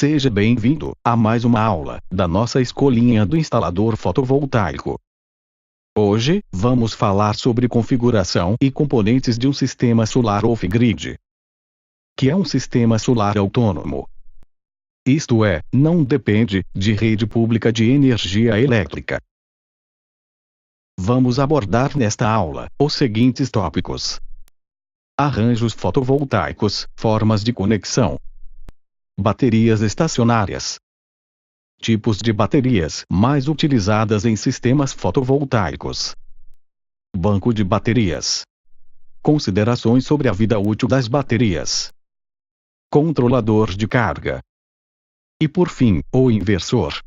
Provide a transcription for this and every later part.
Seja bem-vindo a mais uma aula da nossa escolinha do instalador fotovoltaico. Hoje, vamos falar sobre configuração e componentes de um sistema solar off-grid, que é um sistema solar autônomo. Isto é, não depende de rede pública de energia elétrica. Vamos abordar nesta aula os seguintes tópicos: arranjos fotovoltaicos, formas de conexão, baterias estacionárias, tipos de baterias mais utilizadas em sistemas fotovoltaicos, banco de baterias, considerações sobre a vida útil das baterias, controlador de carga e, por fim, o inversor.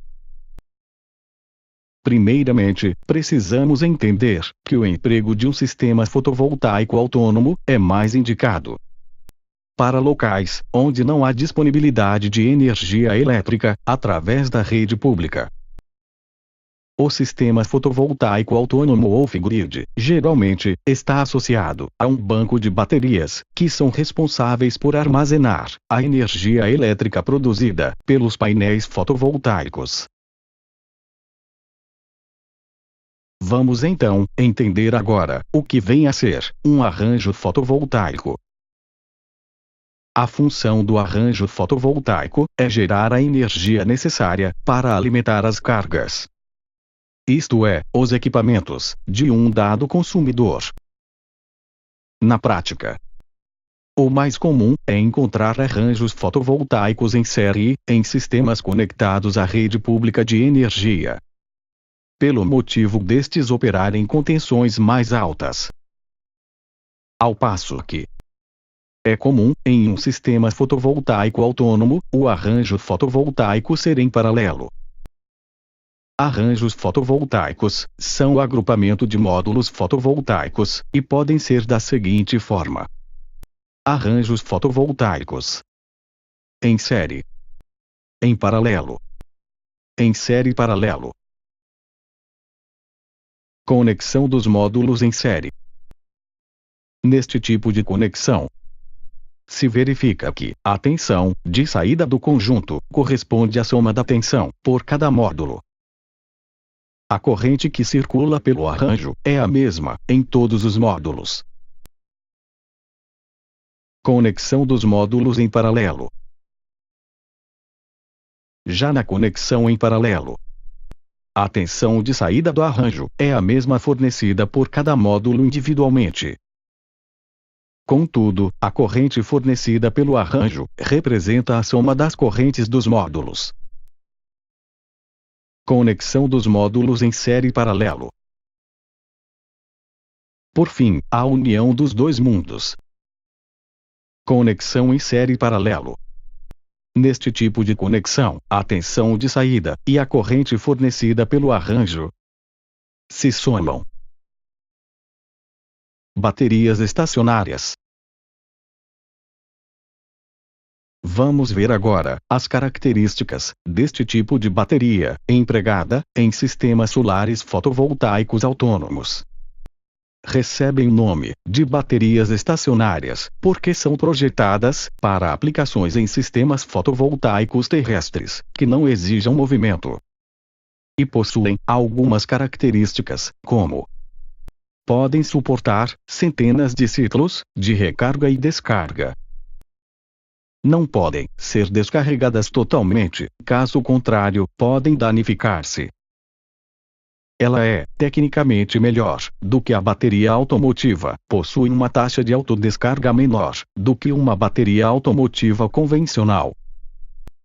Primeiramente, precisamos entender que o emprego de um sistema fotovoltaico autônomo é mais indicado para locais onde não há disponibilidade de energia elétrica através da rede pública. O sistema fotovoltaico autônomo off-grid geralmente está associado a um banco de baterias que são responsáveis por armazenar a energia elétrica produzida pelos painéis fotovoltaicos. Vamos então entender agora o que vem a ser um arranjo fotovoltaico. A função do arranjo fotovoltaico é gerar a energia necessária para alimentar as cargas, isto é, os equipamentos de um dado consumidor. Na prática, o mais comum é encontrar arranjos fotovoltaicos em série em sistemas conectados à rede pública de energia, pelo motivo destes operarem com tensões mais altas. Ao passo que é comum, em um sistema fotovoltaico autônomo, o arranjo fotovoltaico ser em paralelo. Arranjos fotovoltaicos são o agrupamento de módulos fotovoltaicos e podem ser da seguinte forma: arranjos fotovoltaicos em série, em paralelo, em série paralelo. Conexão dos módulos em série. Neste tipo de conexão, se verifica que a tensão de saída do conjunto corresponde à soma da tensão por cada módulo. A corrente que circula pelo arranjo é a mesma em todos os módulos. Conexão dos módulos em paralelo. Já na conexão em paralelo, a tensão de saída do arranjo é a mesma fornecida por cada módulo individualmente. Contudo, a corrente fornecida pelo arranjo representa a soma das correntes dos módulos. Conexão dos módulos em série paralelo. Por fim, a união dos dois mundos. Conexão em série paralelo. Neste tipo de conexão, a tensão de saída e a corrente fornecida pelo arranjo se somam. Baterias estacionárias. Vamos ver agora as características deste tipo de bateria empregada em sistemas solares fotovoltaicos autônomos. Recebem o nome de baterias estacionárias porque são projetadas para aplicações em sistemas fotovoltaicos terrestres que não exijam movimento e possuem algumas características, como: podem suportar centenas de ciclos de recarga e descarga. Não podem ser descarregadas totalmente, caso contrário, podem danificar-se. Ela é, tecnicamente, melhor do que a bateria automotiva, possui uma taxa de autodescarga menor do que uma bateria automotiva convencional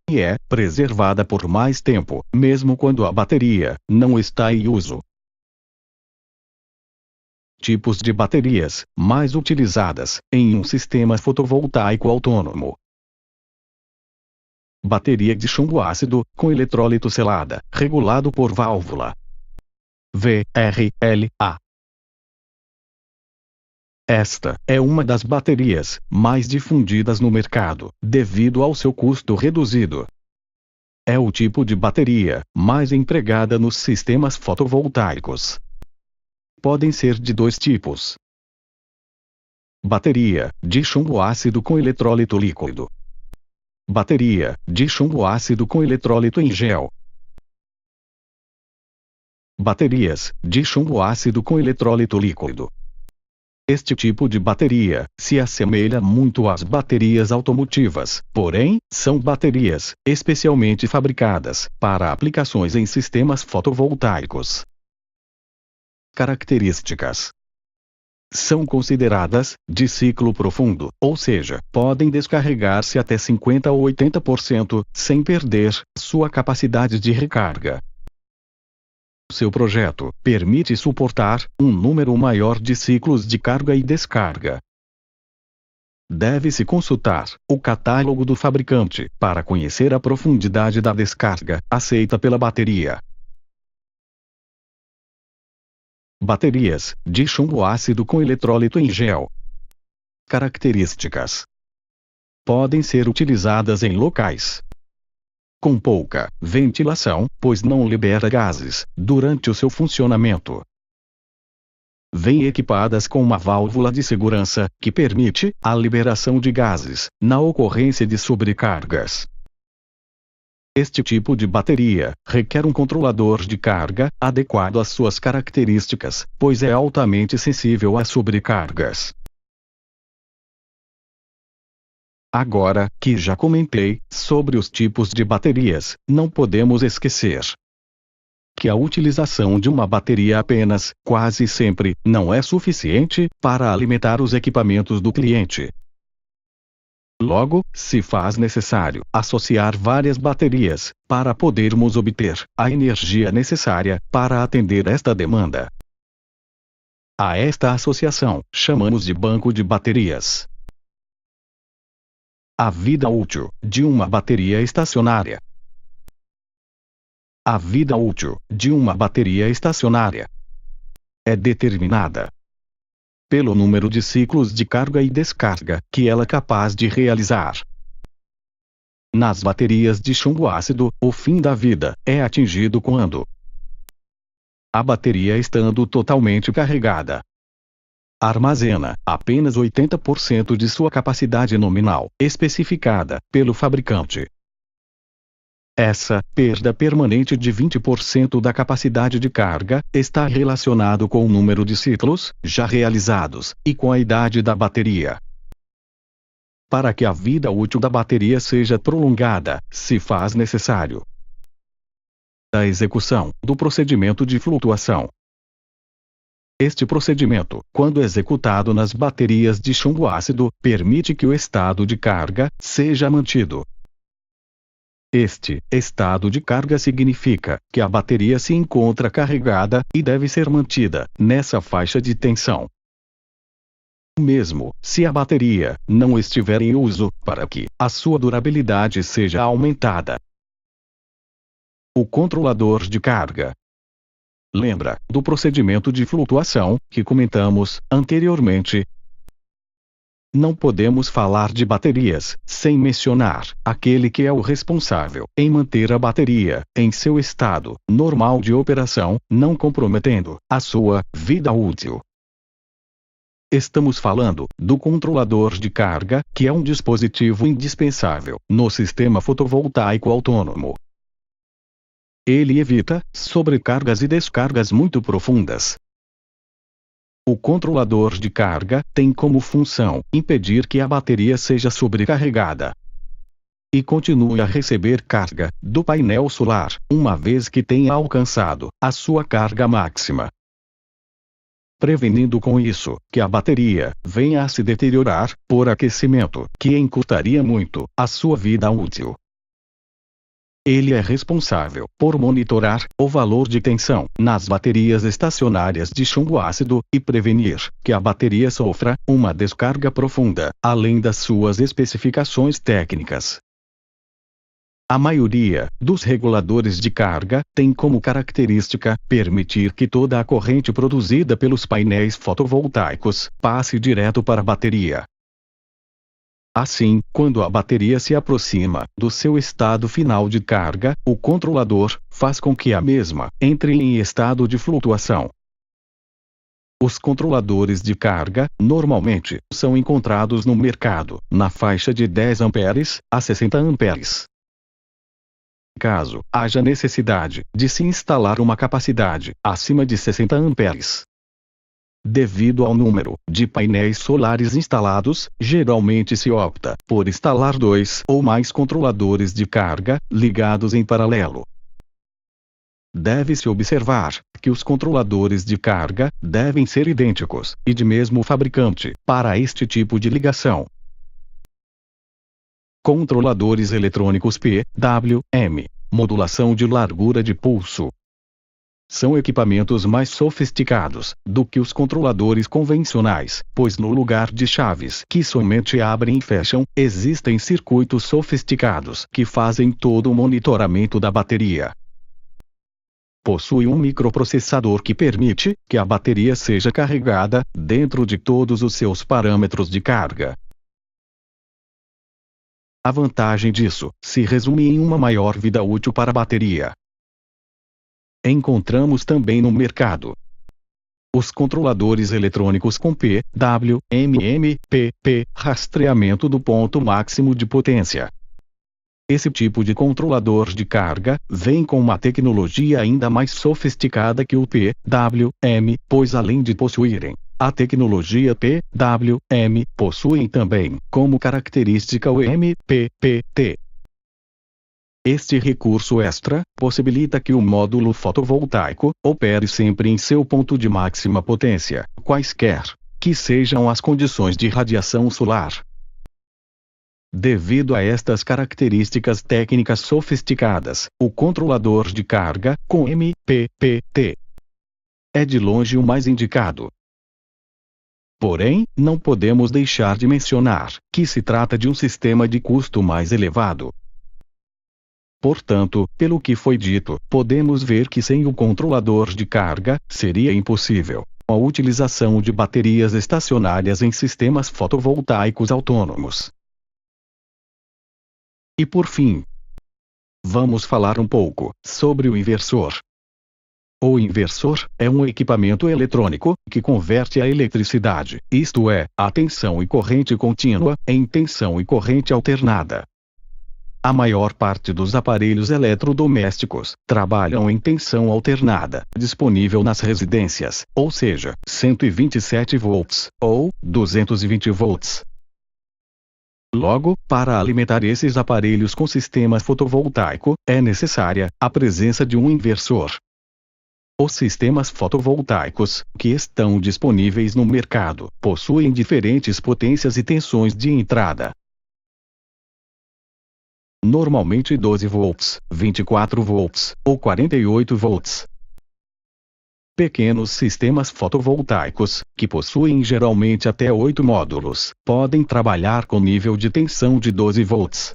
e é preservada por mais tempo, mesmo quando a bateria não está em uso. Tipos de baterias mais utilizadas em um sistema fotovoltaico autônomo. Bateria de chumbo ácido, com eletrólito selada, regulado por válvula. VRLA. Esta é uma das baterias mais difundidas no mercado, devido ao seu custo reduzido. É o tipo de bateria mais empregada nos sistemas fotovoltaicos. Podem ser de dois tipos: bateria de chumbo ácido com eletrólito líquido Bateria de chumbo ácido com eletrólito em gel. Baterias de chumbo ácido com eletrólito líquido. Este tipo de bateria se assemelha muito às baterias automotivas, porém, são baterias especialmente fabricadas para aplicações em sistemas fotovoltaicos. Características: são consideradas de ciclo profundo, ou seja, podem descarregar-se até 50 ou 80% sem perder sua capacidade de recarga. Seu projeto permite suportar um número maior de ciclos de carga e descarga. Deve-se consultar o catálogo do fabricante para conhecer a profundidade da descarga aceita pela bateria. Baterias de chumbo ácido com eletrólito em gel. Características: podem ser utilizadas em locais com pouca ventilação, pois não libera gases durante o seu funcionamento. Vêm equipadas com uma válvula de segurança que permite a liberação de gases na ocorrência de sobrecargas. Este tipo de bateria requer um controlador de carga adequado às suas características, pois é altamente sensível a sobrecargas. Agora que já comentei sobre os tipos de baterias, não podemos esquecer que a utilização de uma bateria apenas, quase sempre, não é suficiente para alimentar os equipamentos do cliente. Logo, se faz necessário associar várias baterias para podermos obter a energia necessária para atender esta demanda. A esta associação chamamos de banco de baterias. A vida útil de uma bateria estacionária. A vida útil de uma bateria estacionária é determinada pelo número de ciclos de carga e descarga que ela é capaz de realizar. Nas baterias de chumbo ácido, o fim da vida é atingido quando a bateria, estando totalmente carregada, armazena apenas 80% de sua capacidade nominal, especificada pelo fabricante. Essa perda permanente de 20% da capacidade de carga está relacionado com o número de ciclos já realizados e com a idade da bateria. Para que a vida útil da bateria seja prolongada, se faz necessário a execução do procedimento de flutuação. Este procedimento, quando executado nas baterias de chumbo ácido, permite que o estado de carga seja mantido. Este estado de carga significa que a bateria se encontra carregada e deve ser mantida nessa faixa de tensão. Mesmo se a bateria não estiver em uso, para que a sua durabilidade seja aumentada. O controlador de carga. Lembra do procedimento de flutuação que comentamos anteriormente? Não podemos falar de baterias sem mencionar aquele que é o responsável em manter a bateria em seu estado normal de operação, não comprometendo a sua vida útil. Estamos falando do controlador de carga, que é um dispositivo indispensável no sistema fotovoltaico autônomo. Ele evita sobrecargas e descargas muito profundas. O controlador de carga tem como função impedir que a bateria seja sobrecarregada e continue a receber carga do painel solar, uma vez que tenha alcançado a sua carga máxima, prevenindo com isso que a bateria venha a se deteriorar por aquecimento, que encurtaria muito a sua vida útil. Ele é responsável por monitorar o valor de tensão nas baterias estacionárias de chumbo ácido e prevenir que a bateria sofra uma descarga profunda, além das suas especificações técnicas. A maioria dos reguladores de carga tem como característica permitir que toda a corrente produzida pelos painéis fotovoltaicos passe direto para a bateria. Assim, quando a bateria se aproxima do seu estado final de carga, o controlador faz com que a mesma entre em estado de flutuação. Os controladores de carga, normalmente, são encontrados no mercado, na faixa de 10 amperes a 60 amperes. Caso haja necessidade de se instalar uma capacidade acima de 60 amperes. Devido ao número de painéis solares instalados, geralmente se opta por instalar 2 ou mais controladores de carga, ligados em paralelo. Deve-se observar que os controladores de carga devem ser idênticos e de mesmo fabricante para este tipo de ligação. Controladores eletrônicos PWM, modulação de largura de pulso. São equipamentos mais sofisticados do que os controladores convencionais, pois no lugar de chaves que somente abrem e fecham, existem circuitos sofisticados que fazem todo o monitoramento da bateria. Possui um microprocessador que permite que a bateria seja carregada dentro de todos os seus parâmetros de carga. A vantagem disso se resume em uma maior vida útil para a bateria. Encontramos também no mercado os controladores eletrônicos com PWM-PP, rastreamento do ponto máximo de potência. Esse tipo de controlador de carga vem com uma tecnologia ainda mais sofisticada que o PWM, pois além de possuírem a tecnologia PWM, possuem também como característica o MPPT. Este recurso extra possibilita que o módulo fotovoltaico opere sempre em seu ponto de máxima potência, quaisquer que sejam as condições de radiação solar. Devido a estas características técnicas sofisticadas, o controlador de carga com MPPT é de longe o mais indicado. Porém, não podemos deixar de mencionar que se trata de um sistema de custo mais elevado. Portanto, pelo que foi dito, podemos ver que sem o controlador de carga, seria impossível a utilização de baterias estacionárias em sistemas fotovoltaicos autônomos. E por fim, vamos falar um pouco sobre o inversor. O inversor é um equipamento eletrônico que converte a eletricidade, isto é, a tensão e corrente contínua, em tensão e corrente alternada. A maior parte dos aparelhos eletrodomésticos trabalham em tensão alternada, disponível nas residências, ou seja, 127 volts ou 220 volts. Logo, para alimentar esses aparelhos com sistema fotovoltaico, é necessária a presença de um inversor. Os sistemas fotovoltaicos, que estão disponíveis no mercado, possuem diferentes potências e tensões de entrada. Normalmente 12 volts, 24 volts ou 48 volts. Pequenos sistemas fotovoltaicos, que possuem geralmente até 8 módulos, podem trabalhar com nível de tensão de 12 volts.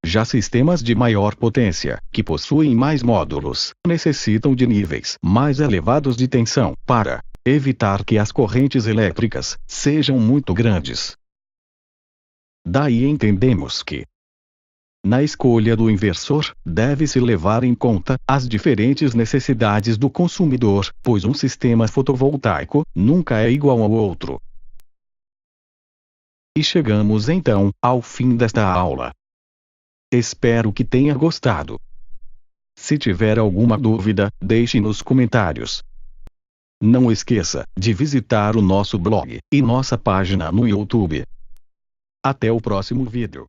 Já sistemas de maior potência, que possuem mais módulos, necessitam de níveis mais elevados de tensão, para evitar que as correntes elétricas sejam muito grandes. Daí entendemos que, na escolha do inversor, deve-se levar em conta as diferentes necessidades do consumidor, pois um sistema fotovoltaico nunca é igual ao outro. E chegamos então ao fim desta aula. Espero que tenha gostado. Se tiver alguma dúvida, deixe nos comentários. Não esqueça de visitar o nosso blog e nossa página no YouTube. Até o próximo vídeo.